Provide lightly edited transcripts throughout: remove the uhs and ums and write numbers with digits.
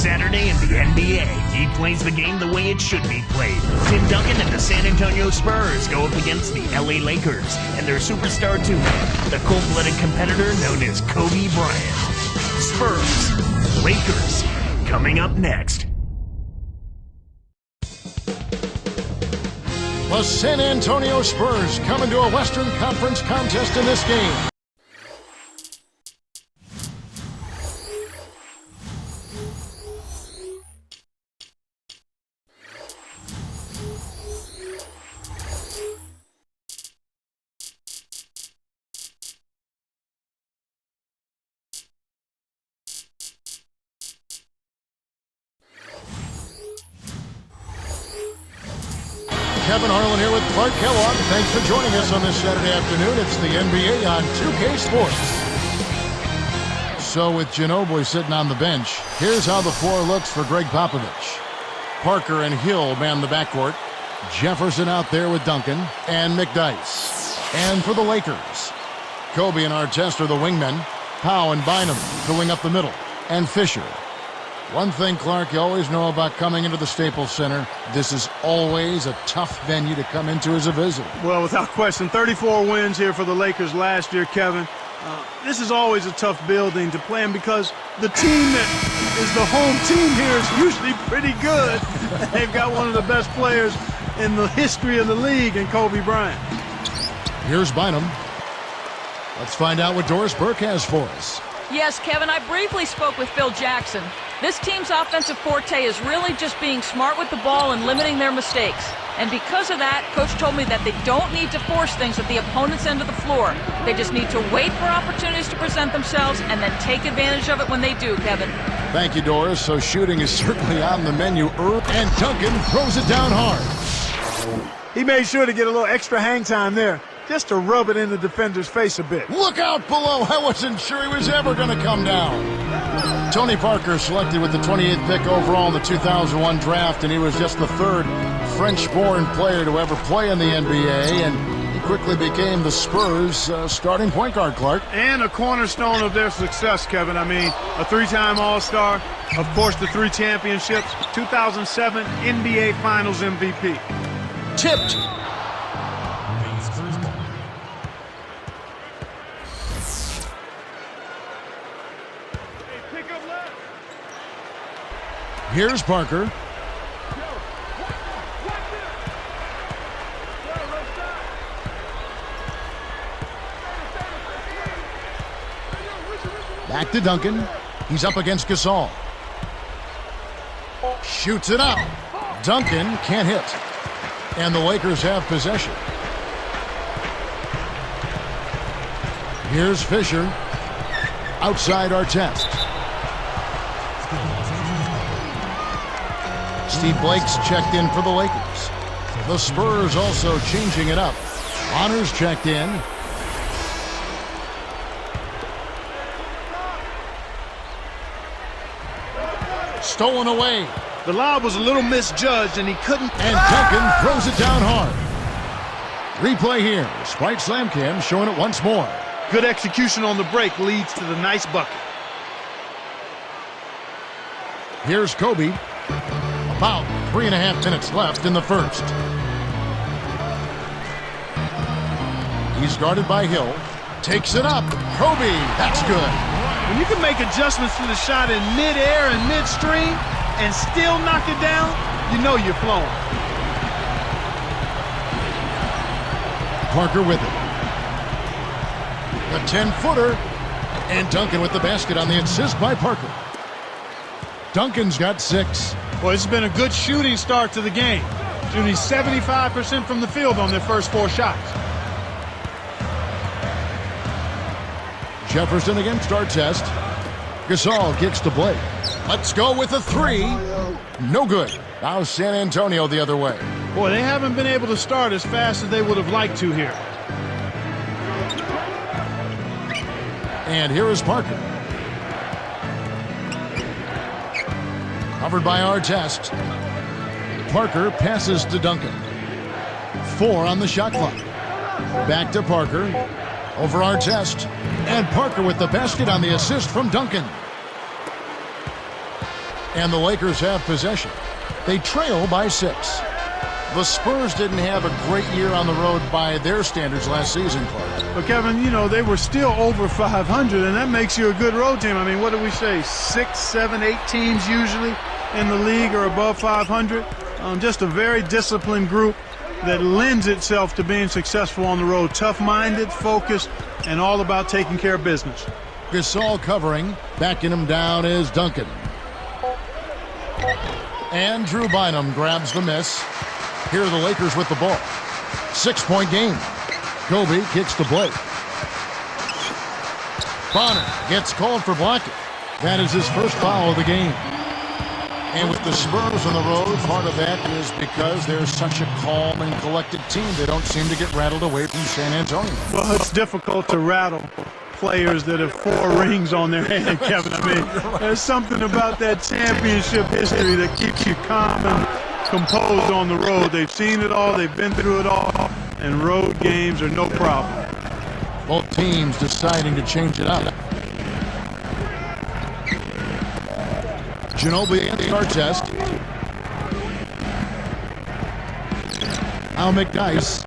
Saturday in the NBA, he plays the game the way it should be played. Tim Duncan and the San Antonio Spurs go up against the LA Lakers and their superstar two-man, the cold-blooded competitor known as Kobe Bryant. Spurs, Lakers, coming up next. The San Antonio Spurs come into a Western Conference contest in this game. Kevin Harlan here with Clark Kellogg. Thanks for joining us on this Saturday afternoon. It's the NBA on 2K Sports. So with Ginobili sitting on the bench, here's how the floor looks for Greg Popovich. Parker and Hill man the backcourt. Jefferson out there with Duncan and McDyess. And for the Lakers, Kobe and Artest are the wingmen. Powell and Bynum going up the middle. And Fisher. One thing, Clark, you always know about coming into the Staples Center, this is always a tough venue to come into as a visitor. Well, without question, 34 wins here for the Lakers last year, Kevin. This is always a tough building to play in because the team that is the home team here is usually pretty good. They've got one of the best players in the history of the league in Kobe Bryant. Here's Bynum. Let's find out what Doris Burke has for us. Yes, Kevin, I briefly spoke with Phil Jackson. This team's offensive forte is really just being smart with the ball and limiting their mistakes. And because of that, Coach told me that they don't need to force things at the opponent's end of the floor. They just need to wait for opportunities to present themselves and then take advantage of it when they do, Kevin. Thank you, Doris. So shooting is certainly on the menu. And Duncan throws it down hard. He made sure to get a little extra hang time there, just to rub it in the defender's face a bit. Look out below. I wasn't sure he was ever going to come down. Tony Parker selected with the 28th pick overall in the 2001 draft, and he was just the third French-born player to ever play in the NBA, and he quickly became the Spurs' starting point guard, Clark. And a cornerstone of their success, Kevin. I mean, a three-time All-Star, of course, the 3 championships, 2007 NBA Finals MVP. Tipped. Here's Parker. Back to Duncan. He's up against Gasol. Shoots it out. Duncan can't hit. And the Lakers have possession. Here's Fisher. Outside Artest. Steve Blake's checked in for the Lakers. The Spurs also changing it up. Honors checked in. Stolen away. The lob was a little misjudged, and he couldn't. And Duncan throws it down hard. Replay here. Sprite Slam Cam showing it once more. Good execution on the break leads to the nice bucket. Here's Kobe. About 3.5 minutes left in the first. He's guarded by Hill. Takes it up. Kobe. That's good. When you can make adjustments to the shot in midair and midstream and still knock it down, you know you're flowing. Parker with it. A 10-footer. And Duncan with the basket on the assist by Parker. Duncan's got 6. Well, it's been a good shooting start to the game. Shooting 75% from the field on their first 4 shots. Jefferson against Artest. Gasol gets to Blake. Let's go with a 3. No good. Now San Antonio the other way. Boy, they haven't been able to start as fast as they would have liked to here. And here is Parker. Covered by Artest. Parker passes to Duncan. 4 on the shot clock. Back to Parker. Over Artest. And Parker with the basket on the assist from Duncan. And the Lakers have possession. They trail by 6. The Spurs didn't have a great year on the road by their standards last season, Clark. But, Kevin, you know, they were still over 500, and that makes you a good road team. I mean, what do we say? 6, 7, 8 teams usually in the league are above 500. Just a very disciplined group that lends itself to being successful on the road. Tough-minded, focused, and all about taking care of business. Gasol covering. Backing him down is Duncan. And Drew Bynum grabs the miss. Here are the Lakers with the ball. 6-point game. Kobe kicks to Blake. Bonner gets called for blocking. That is his first foul of the game. And with the Spurs on the road, part of that is because they're such a calm and collected team. They don't seem to get rattled away from San Antonio. Well, it's difficult to rattle players that have 4 rings on their hand, Kevin. I mean, there's something about that championship history that keeps you calm and composed on the road. They've seen it all. They've been through it all. And road games are no problem. Both teams deciding to change it up. Ginobili starts test. Al McDice.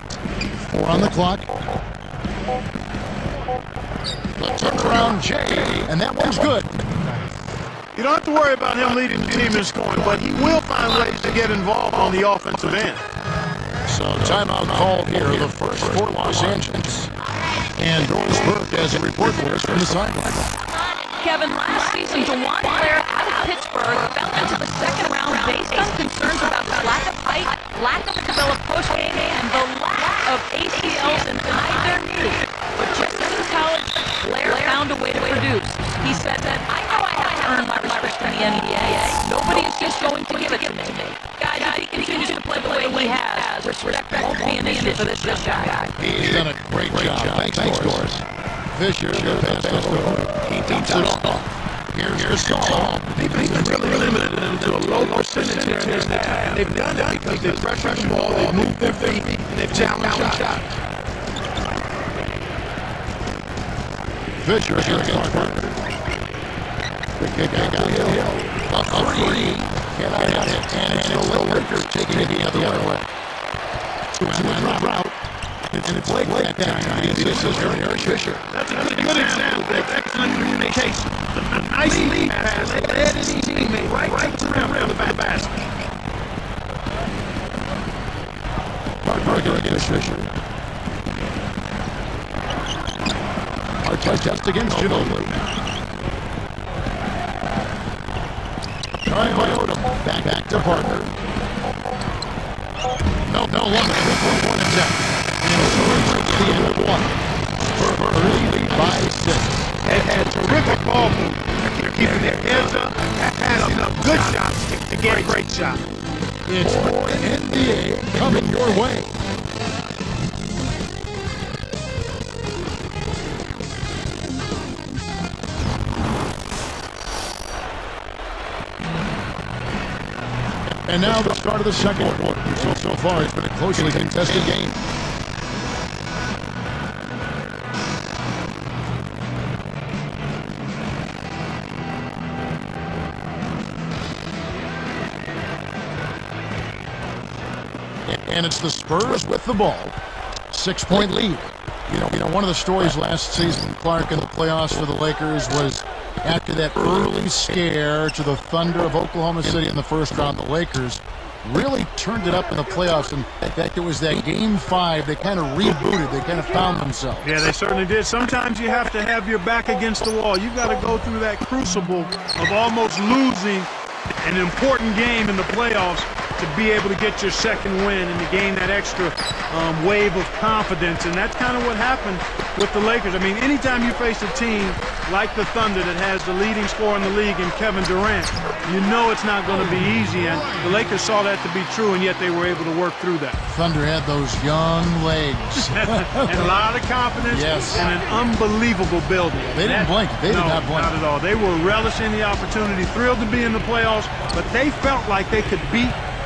4 on the clock. The turnaround Jay, and that one's good. You don't have to worry about him leading the team in scoring, but he will find ways to get involved on the offensive end. So timeout call here, the first for Los Angeles. And Doris Burke has a report for us from the sideline. Kevin, last season, Dewan Blair out of Pittsburgh fell into the second round based on concerns about the lack of height, lack of developed post-game, and the lack of ACLs in either knee. But just as in college, Blair found a way to produce. He said that, I know I have to earn my respect in the NBA. Nobody is just going to give it to me. Guys, if he continues to play the way he has, respect won't be an issue for this guy. He's done a great job. Thanks, Doris. Fisher goes past the door. He dumps it off. Here's Gasol. They've been really limited to a low percentage here in this half. They've done it because they've pressured the ball, they've moved their feet, and they've challenged shots. Fisher against Parker. The kick out to Hill. A 3. Cannot hit it. And it's the Lakers taking it the other way. Two-man route. It's Blake that time. This is Eric Fisher. That's a good example of excellent communication. A nice lead pass. They led his teammate right to the rim around the basket. Parker against Fisher. Test against Ginobili. Trying by Odom. Back to Parker. No longer with 1 attempt. And so to the end of 1. For early lead by 6. And terrific ball move. They're keeping their heads up, passing up good shots to get a great shot. It's more NBA coming your way. And now the start of the second quarter. So far, it's been a closely contested game. And it's the Spurs with the ball. 6-point lead. You know, one of the stories last season, Clark, in the playoffs for the Lakers was after that early scare to the Thunder of Oklahoma City in the first round, the Lakers really turned it up in the playoffs. And in fact, it was that Game 5, they kind of rebooted. They kind of found themselves. Yeah, they certainly did. Sometimes you have to have your back against the wall. You've got to go through that crucible of almost losing an important game in the playoffs to be able to get your second win and to gain that extra wave of confidence. And that's kind of what happened with the Lakers. I mean, anytime you face a team like the Thunder that has the leading scorer in the league in Kevin Durant, you know it's not going to be easy. And the Lakers saw that to be true, and yet they were able to work through that. Thunder had those young legs. And a lot of confidence. Yes. And an unbelievable building. They didn't blink. They did not blink. Not at all. They were relishing the opportunity, thrilled to be in the playoffs, but they felt like they could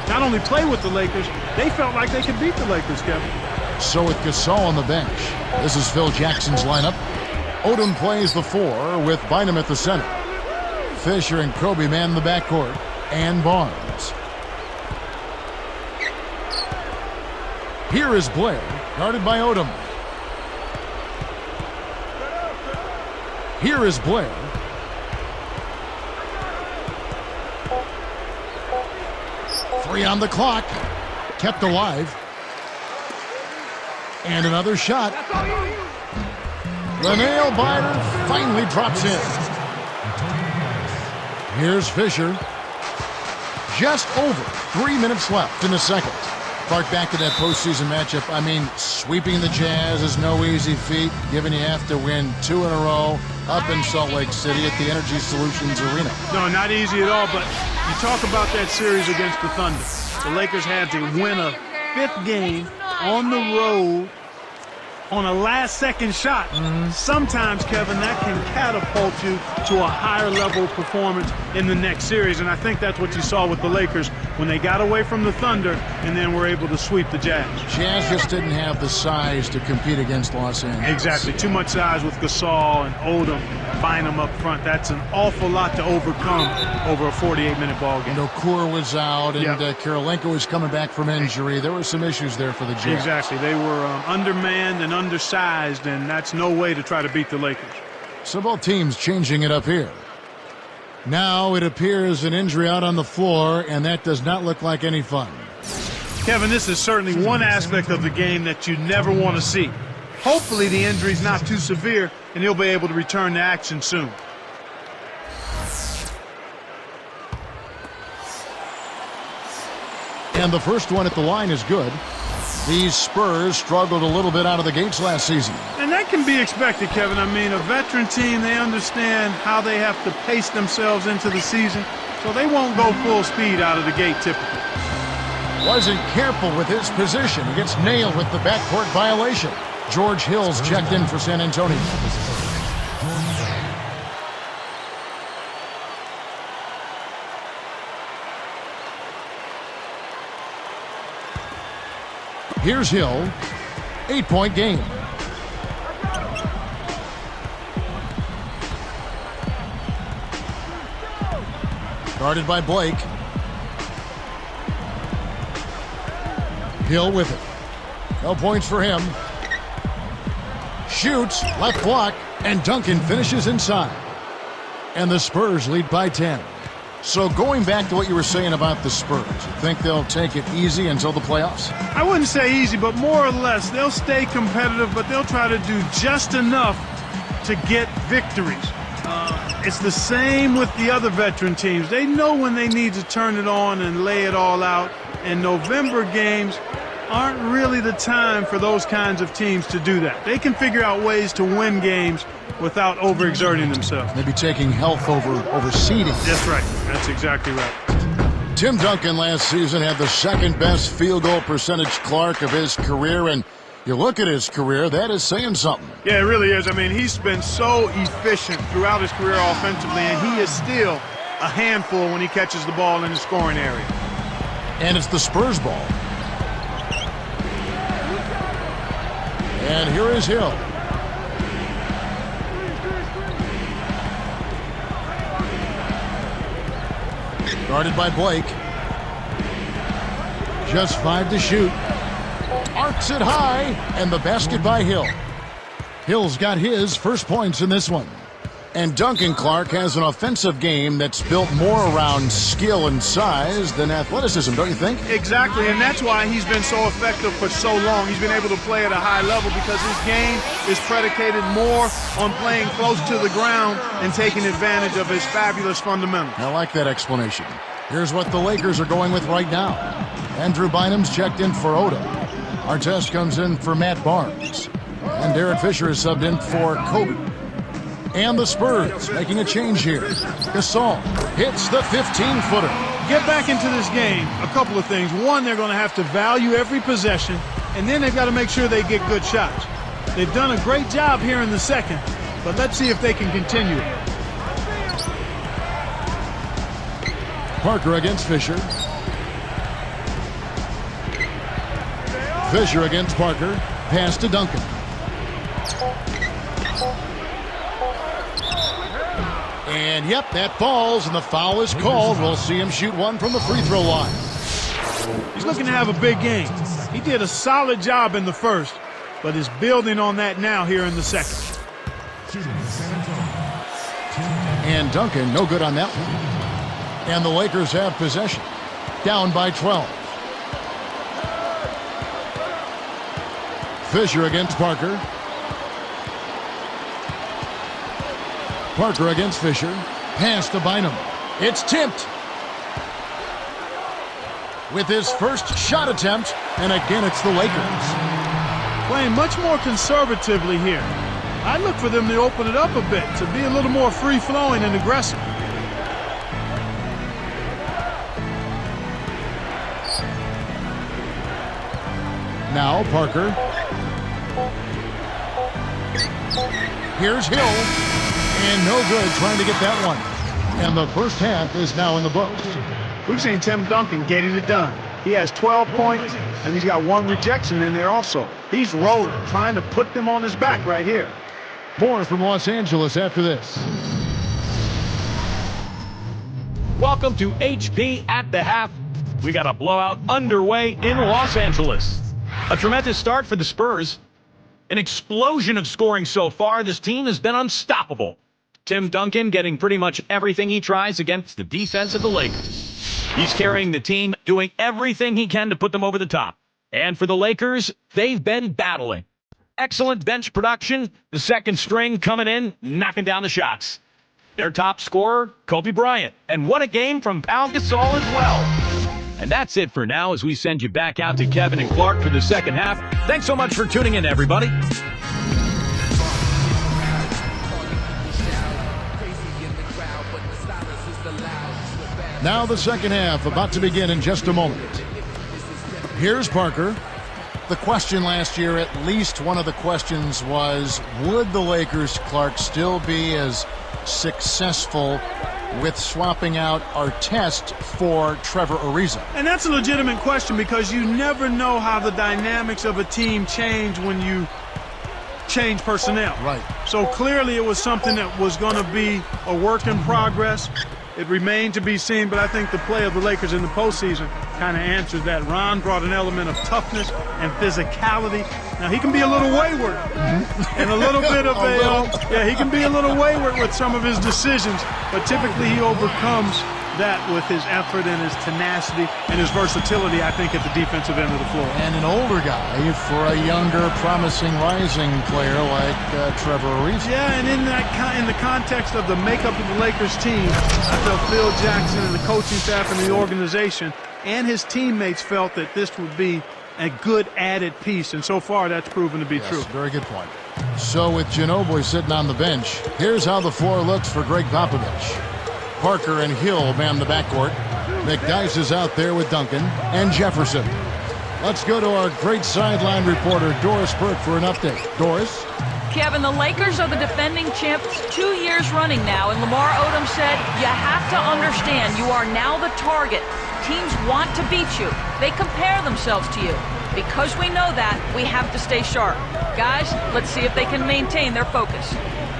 not only play with the Lakers, they felt like they could beat the Lakers, Kevin. So with Gasol on the bench, this is Phil Jackson's lineup. Odom plays the 4 with Bynum at the center. Fisher and Kobe man the backcourt. and Barnes. Here is Blair, guarded by Odom. Here is Blair. Three on the clock. Kept alive. And another shot. The nail-biter finally drops in. Here's Fisher. Just over 3 minutes left in the second. Clark, back to that postseason matchup. I mean, sweeping the Jazz is no easy feat, given you have to win 2 in a row up in Salt Lake City at the Energy Solutions Arena. No, not easy at all, but you talk about that series against the Thunder. The Lakers had to win a 5th game on the road on a last-second shot. Sometimes, Kevin, that can catapult you to a higher level performance in the next series, and I think that's what you saw with the Lakers when they got away from the Thunder and then were able to sweep the Jazz. Jazz just didn't have the size to compete against Los Angeles. Exactly. Too much size with Gasol and Odom, Bynum up front. That's an awful lot to overcome over a 48-minute ball game. And Okur was out, and Karolinko was coming back from injury. There were some issues there for the Jazz. Exactly. They were undermanned and undersized, and that's no way to try to beat the Lakers. So both teams changing it up here. Now it appears an injury out on the floor, and that does not look like any fun. Kevin, this is certainly one aspect of the game that you never want to see. Hopefully the injury's not too severe, and he'll be able to return to action soon. And the first one at the line is good. These Spurs struggled a little bit out of the gates last season. And that can be expected, Kevin. I mean, a veteran team, they understand how they have to pace themselves into the season, so they won't go full speed out of the gate typically. Wasn't careful with his position. He gets nailed with the backcourt violation. George Hill's checked in for San Antonio. Here's Hill. 8-point game. Guarded by Blake. Hill with it. No points for him. Shoots, left block, and Duncan finishes inside. And the Spurs lead by 10. So going back to what you were saying about the Spurs, you think they'll take it easy until the playoffs? I wouldn't say easy, but more or less, they'll stay competitive, but they'll try to do just enough to get victories. It's the same with the other veteran teams. They know when they need to turn it on and lay it all out, and November games aren't really the time for those kinds of teams to do that. They can figure out ways to win games without overexerting themselves. Maybe taking health over seeding. That's right. That's exactly right. Tim Duncan last season had the second best field goal percentage, Clark, of his career, and you look at his career, that is saying something. Yeah, it really is. I mean, he's been so efficient throughout his career offensively, and he is still a handful when he catches the ball in the scoring area. And it's the Spurs ball. And here is Hill. Guarded by Blake. Just 5 to shoot. Arcs it high, and the basket by Hill. Hill's got his first points in this one. And Duncan, Clark, has an offensive game that's built more around skill and size than athleticism, don't you think? Exactly, and that's why he's been so effective for so long. He's been able to play at a high level because his game is predicated more on playing close to the ground and taking advantage of his fabulous fundamentals. I like that explanation. Here's what the Lakers are going with right now. Andrew Bynum's checked in for Odom. Artest comes in for Matt Barnes. And Derek Fisher is subbed in for Kobe. And the Spurs making a change here. Gasol hits the 15-footer. Get back into this game, a couple of things. One, they're going to have to value every possession, and then they've got to make sure they get good shots. They've done a great job here in the second, but let's see if they can continue it. Parker against Fisher. Fisher against Parker. Pass to Duncan. And yep, that falls, and the foul is called. We'll see him shoot one from the free throw line. He's looking to have a big game. He did a solid job in the first, but is building on that now here in the second. And Duncan, no good on that one. And the Lakers have possession. Down by 12. Fisher against Parker. Parker against Fisher. Pass to Bynum. It's tipped. With his first shot attempt, and again it's the Lakers. Playing much more conservatively here. I look for them to open it up a bit, to be a little more free-flowing and aggressive. Now Parker. Here's Hill. And no good trying to get that one. And the first half is now in the books. We've seen Tim Duncan getting it done. He has 12 points, and he's got one rejection in there also. He's rolling, trying to put them on his back right here. More from Los Angeles after this. Welcome to HP at the half. We got a blowout underway in Los Angeles. A tremendous start for the Spurs. An explosion of scoring so far. This team has been unstoppable. Tim Duncan getting pretty much everything he tries against the defense of the Lakers. He's carrying the team, doing everything he can to put them over the top. And for the Lakers, they've been battling. Excellent bench production. The second string coming in, knocking down the shots. Their top scorer, Kobe Bryant. And what a game from Pau Gasol as well. And that's it for now as we send you back out to Kevin and Clark for the second half. Thanks so much for tuning in, everybody. Now the second half about to begin in just a moment. Here's Parker. The question last year, at least one of the questions was, would the Lakers, Clark, still be as successful with swapping out Artest for Trevor Ariza? And that's a legitimate question because you never know how the dynamics of a team change when you change personnel. Right. So clearly it was something that was going to be a work in progress. It remained to be seen, but I think the play of the Lakers in the postseason kind of answers that. Ron brought an element of toughness and physicality. Now, he can be a little wayward and a little bit of he can be a little wayward with some of his decisions, but typically he overcomes that with his effort and his tenacity and his versatility, I think, at the defensive end of the floor. And an older guy for a younger, promising, rising player like Trevor Ariza. Yeah, and in the context of the makeup of the Lakers team, I felt Phil Jackson and the coaching staff and the organization and his teammates felt that this would be a good added piece, and so far that's proven to be true. Very good point. So with Ginobili sitting on the bench, here's how the floor looks for Greg Popovich. Parker and Hill man the backcourt. McDyess is out there with Duncan and Jefferson. Let's go to our great sideline reporter, Doris Burke, for an update. Doris? Kevin, the Lakers are the defending champs 2 years running now, and Lamar Odom said, you have to understand you are now the target. Teams want to beat you. They compare themselves to you. Because we know that, we have to stay sharp. Guys, let's see if they can maintain their focus.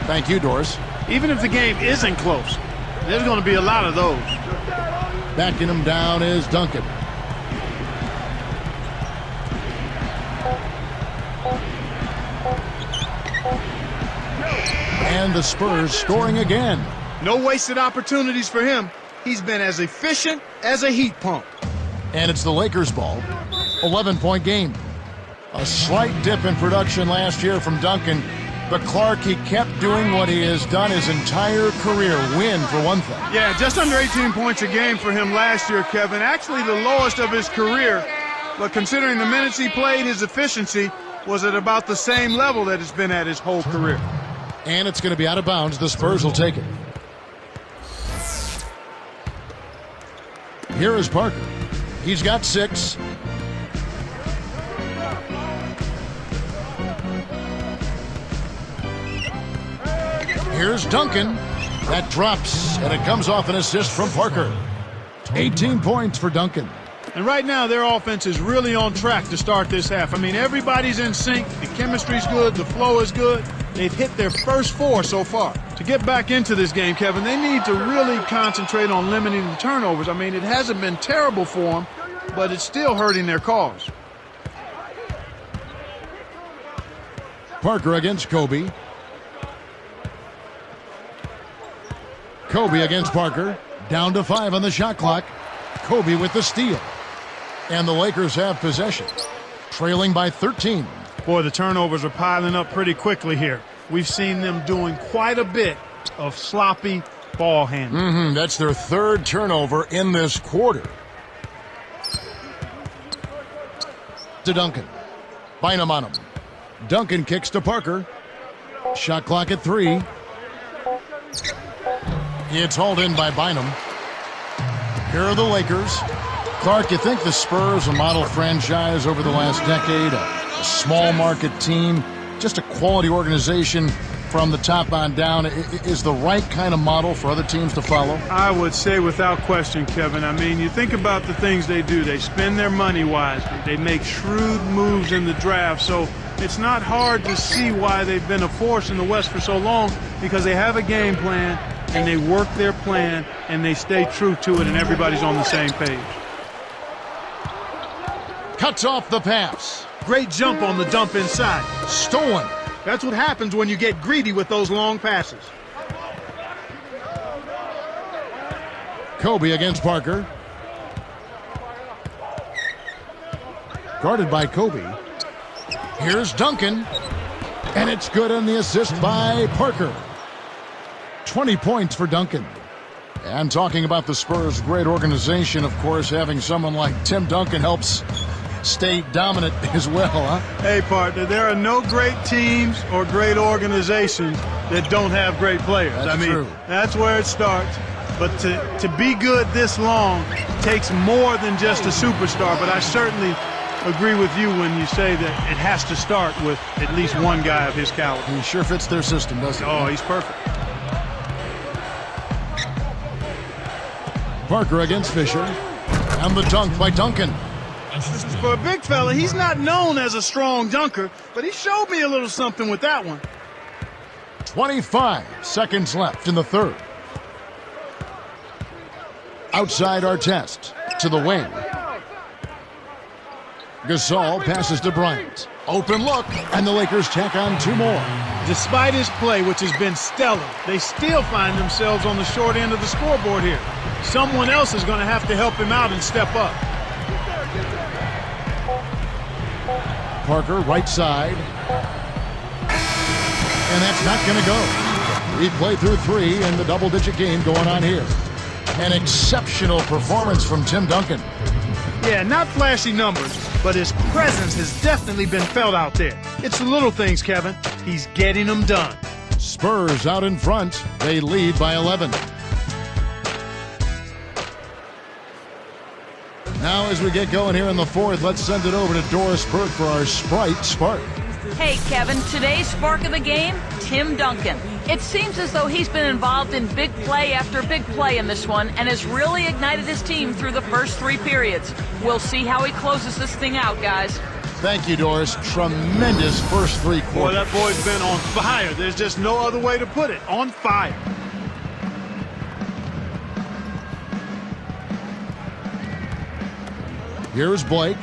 Thank you, Doris. Even if the game isn't close, there's going to be a lot of those. Backing him down is Duncan. And the Spurs scoring again. No wasted opportunities for him. He's been as efficient as a heat pump. And it's the Lakers' ball. 11-point game. A slight dip in production last year from Duncan, but Clark, he kept doing what he has done his entire career. Win, for one thing. Yeah, just under 18 points a game for him last year, Kevin. Actually the lowest of his career. But considering the minutes he played, his efficiency was at about the same level that it's been at his whole career. And it's going to be out of bounds. The Spurs will take it. Here is Parker. He's got 6. Here's Duncan. That drops, and it comes off an assist from Parker. 18 points for Duncan. And right now, their offense is really on track to start this half. I mean, everybody's in sync. The chemistry's good. The flow is good. They've hit their first 4 so far. To get back into this game, Kevin, they need to really concentrate on limiting the turnovers. I mean, it hasn't been terrible for them, but it's still hurting their cause. Parker against Kobe. Kobe against Parker. Down to 5 on the shot clock. Kobe with the steal. And the Lakers have possession, trailing by 13. Boy, the turnovers are piling up pretty quickly here. We've seen them doing quite a bit of sloppy ball handling. That's their 3rd turnover in this quarter. To Duncan. Bynum on him. Duncan kicks to Parker. Shot clock at 3. It's hauled in by Bynum. Here are the Lakers. Clark, you think the Spurs, a model franchise over the last decade, a small market team, just a quality organization from the top on down, is the right kind of model for other teams to follow? I would say without question, Kevin. I mean, you think about the things they do. They spend their money wisely. They make shrewd moves in the draft. So it's not hard to see why they've been a force in the West for so long, because they have a game plan, and they work their plan, and they stay true to it, and everybody's on the same page. Cuts off the pass. Great jump on the dump inside. Stolen. That's what happens when you get greedy with those long passes. Kobe against Parker. Guarded by Kobe. Here's Duncan. And it's good on the assist by Parker. 20 points for Duncan. And talking about the Spurs' great organization, of course, having someone like Tim Duncan helps stay dominant as well, huh? Hey, partner, there are no great teams or great organizations that don't have great players. That's true. That's where it starts. But to be good this long takes more than just a superstar. But I certainly agree with you when you say that it has to start with at least one guy of his caliber. He sure fits their system, doesn't he? Oh, he's perfect. Parker against Fisher. And the dunk by Duncan. For a big fella, he's not known as a strong dunker, but he showed me a little something with that one. 25 seconds left in the 3rd. Outside Artest to the wing. Gasol passes to Bryant. Open look, and the Lakers tack on 2 more. Despite his play, which has been stellar, they still find themselves on the short end of the scoreboard here. Someone else is going to have to help him out and step up. Parker, right side. And that's not going to go. We play through 3 in the double-digit game going on here. An exceptional performance from Tim Duncan. Yeah, not flashy numbers, but his presence has definitely been felt out there. It's the little things, Kevin. He's getting them done. Spurs out in front. They lead by 11. Now as we get going here in the 4th, let's send it over to Doris Burke for our Sprite Spark. Hey, Kevin, today's spark of the game, Tim Duncan. It seems as though he's been involved in big play after big play in this one and has really ignited his team through the first 3 periods. We'll see how he closes this thing out, guys. Thank you, Doris. Tremendous first 3 quarters. Boy, that boy's been on fire. There's just no other way to put it. On fire. Here's Blake.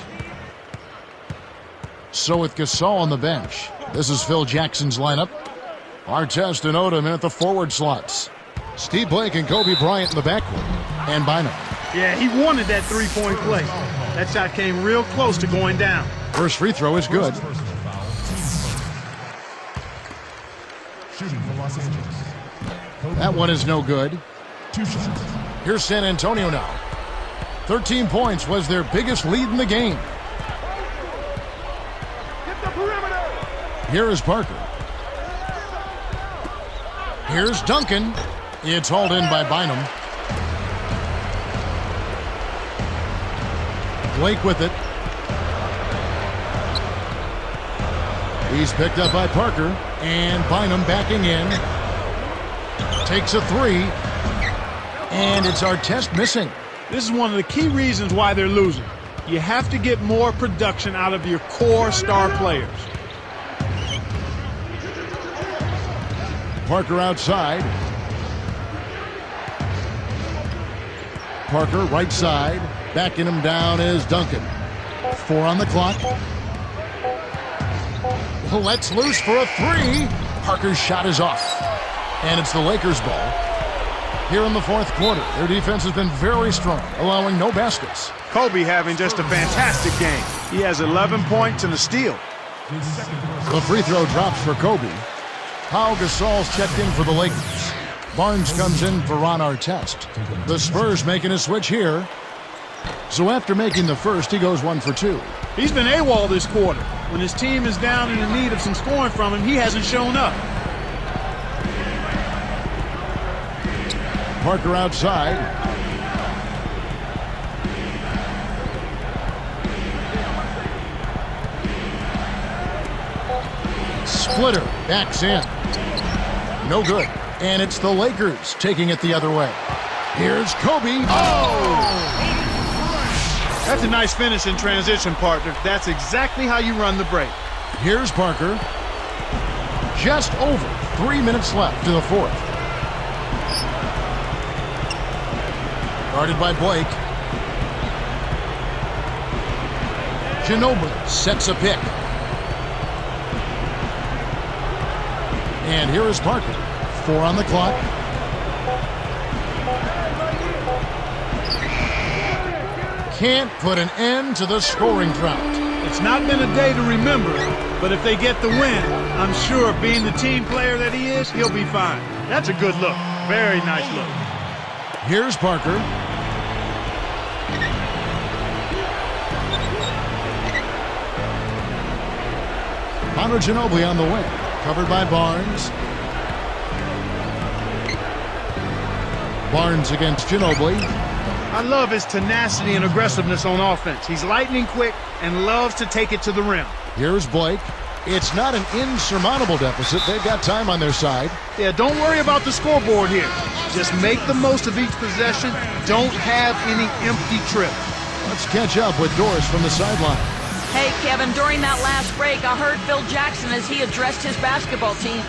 So with Gasol on the bench, this is Phil Jackson's lineup. Artest and Odom in at the forward slots. Steve Blake and Kobe Bryant in the backcourt. And Bynum. Yeah, he wanted that 3-point play. That shot came real close to going down. First free throw is good. That one is no good. Here's San Antonio now. 13 points was their biggest lead in the game. Here is Parker. Here's Duncan. It's hauled in by Bynum. Blake with it. He's picked up by Parker. And Bynum backing in. Takes a 3. And it's Artest missing. This is one of the key reasons why they're losing. You have to get more production out of your core star players. Parker outside. Parker right side. Backing him down is Duncan. 4 on the clock. Lets loose for a 3. Parker's shot is off. And it's the Lakers' ball. Here in the fourth quarter, their defense has been very strong, allowing no baskets. Kobe having just a fantastic game. He has 11 points and a steal. The free throw drops for Kobe. Pau Gasol's checked in for the Lakers. Barnes comes in for Ron Artest. The Spurs making a switch here. So after making the first, he goes 1 for 2. He's been AWOL this quarter. When his team is down and in need of some scoring from him, he hasn't shown up. Parker outside. Splitter backs in. No good. And it's the Lakers taking it the other way. Here's Kobe. Oh! That's a nice finish in transition, partner. That's exactly how you run the break. Here's Parker. Just over 3 minutes left to the fourth. Guarded by Blake. Ginobili sets a pick. And here is Parker. 4 on the clock. Can't put an end to the scoring drought. It's not been a day to remember, but if they get the win, I'm sure being the team player that he is, he'll be fine. That's a good look. Very nice look. Here's Parker. Manu Ginobili on the wing. Covered by Barnes. Barnes against Ginobili. I love his tenacity and aggressiveness on offense. He's lightning quick and loves to take it to the rim. Here's Blake. It's not an insurmountable deficit. They've got time on their side. Yeah, don't worry about the scoreboard here. Just make the most of each possession. Don't have any empty trips. Let's catch up with Doris from the sideline. Hey, Kevin, during that last break, I heard Phil Jackson as he addressed his basketball team.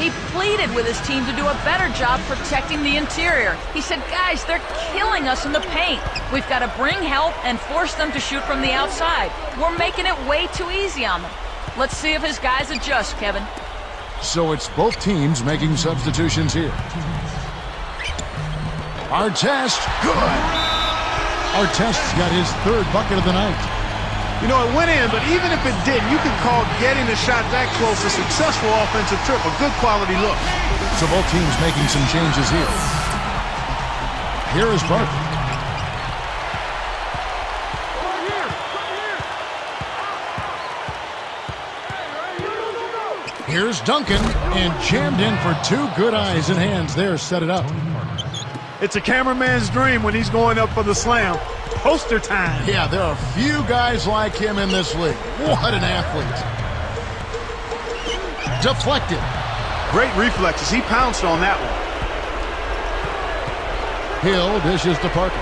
He pleaded with his team to do a better job protecting the interior. He said, guys, they're killing us in the paint. We've got to bring help and force them to shoot from the outside. We're making it way too easy on them. Let's see if his guys adjust, Kevin. So it's both teams making substitutions here. Artest, good. Artest's got his 3rd bucket of the night. You know, it went in, but even if it didn't, you can call getting the shot that close a successful offensive trip, a good quality look. So both teams making some changes here. Here is Parker. Here's Duncan, and jammed in for 2 good eyes and hands there, set it up. It's a cameraman's dream when he's going up for the slam. Poster time. Yeah, there are few guys like him in this league. What an athlete. Deflected. Great reflexes. He pounced on that one. Hill dishes to Parker.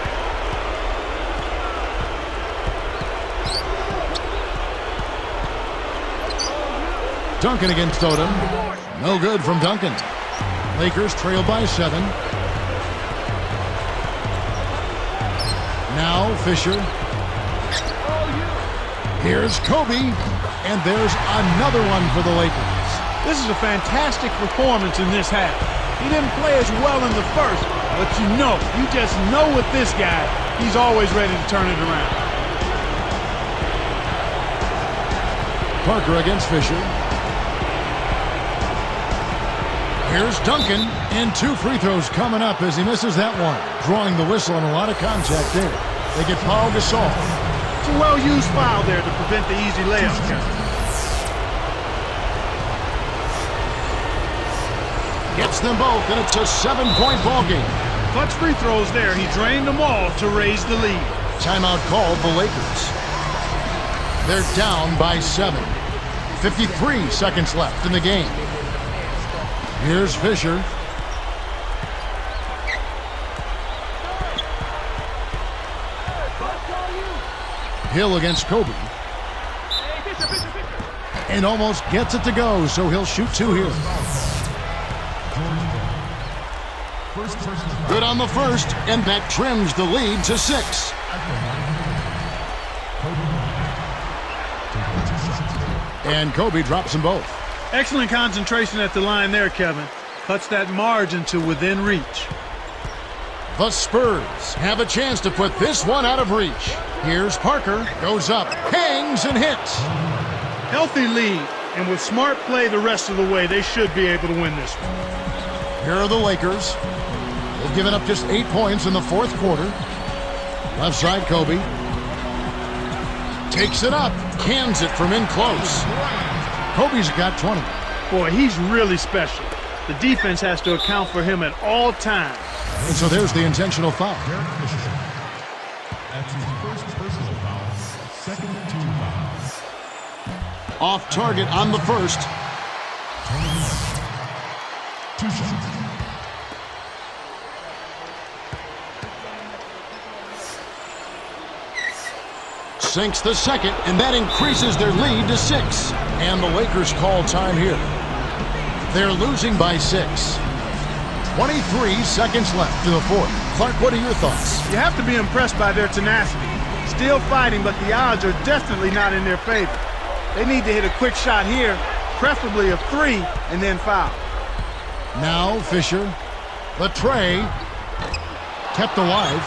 Duncan against Odom. No good from Duncan. Lakers trail by 7. Now Fisher. Here's Kobe. And there's another one for the Lakers. This is a fantastic performance in this half. He didn't play as well in the first, but you just know with this guy, he's always ready to turn it around. Parker against Fisher. Here's Duncan, and 2 free throws coming up as he misses that one. Drawing the whistle and a lot of contact there. They get Pau Gasol. It's a well-used foul there to prevent the easy layup. Gets them both, and it's a 7-point ball game. Clutch free throws there. He drained them all to raise the lead. Timeout called the Lakers. They're down by 7. 53 seconds left in the game. Here's Fisher. Hill against Kobe. And almost gets it to go, so he'll shoot 2 here. Good on the first, and that trims the lead to 6. And Kobe drops them both. Excellent concentration at the line there, Kevin. Cuts that margin to within reach. The Spurs have a chance to put this one out of reach. Here's Parker, goes up, hangs and hits. Healthy lead, and with smart play the rest of the way, they should be able to win this one. Here are the Lakers. They've given up just 8 points in the fourth quarter. Left side, Kobe. Takes it up, cans it from in close. Kobe's got 20. Boy, he's really special. The defense has to account for him at all times. And so there's the intentional foul. That's his first personal foul, second team foul. Off target on the first. 2 shots. Sinks the second, and that increases their lead to 6. And the Lakers call time here. They're losing by 6. 23 seconds left in the fourth. Clark, what are your thoughts? You have to be impressed by their tenacity. Still fighting, but the odds are definitely not in their favor. They need to hit a quick shot here, preferably a 3, and then foul. Now Fisher. The tray. Kept alive.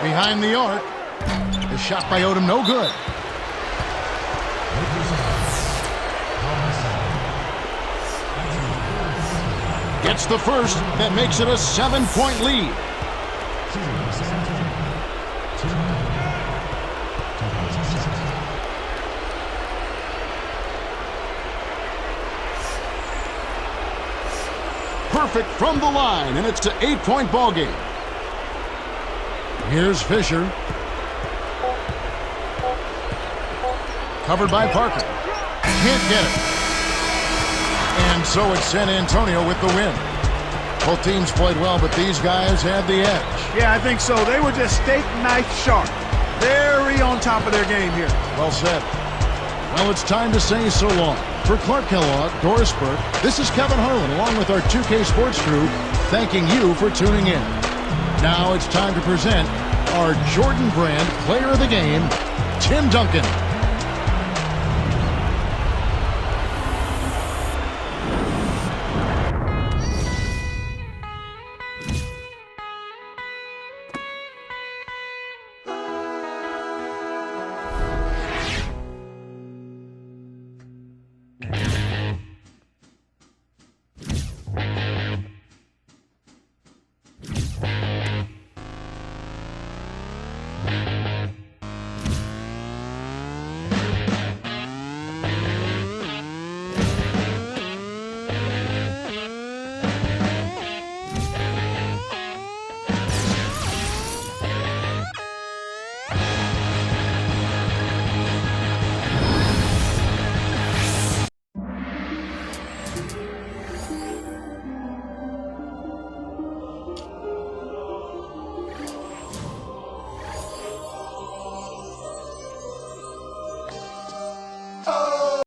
Behind the arc. The shot by Odom, no good. Gets the first. That makes it a 7-point lead. Perfect from the line, and it's an 8-point ball game. Here's Fisher. Covered by Parker. Can't get it. And so it's San Antonio with the win. Both teams played well, but these guys had the edge. Yeah, I think so. They were just steak knife sharp. Very on top of their game here. Well said. Well, it's time to say so long. For Clark Kellogg, Doris Burke, this is Kevin Harlan, along with our 2K Sports crew, thanking you for tuning in. Now it's time to present our Jordan Brand Player of the Game, Tim Duncan.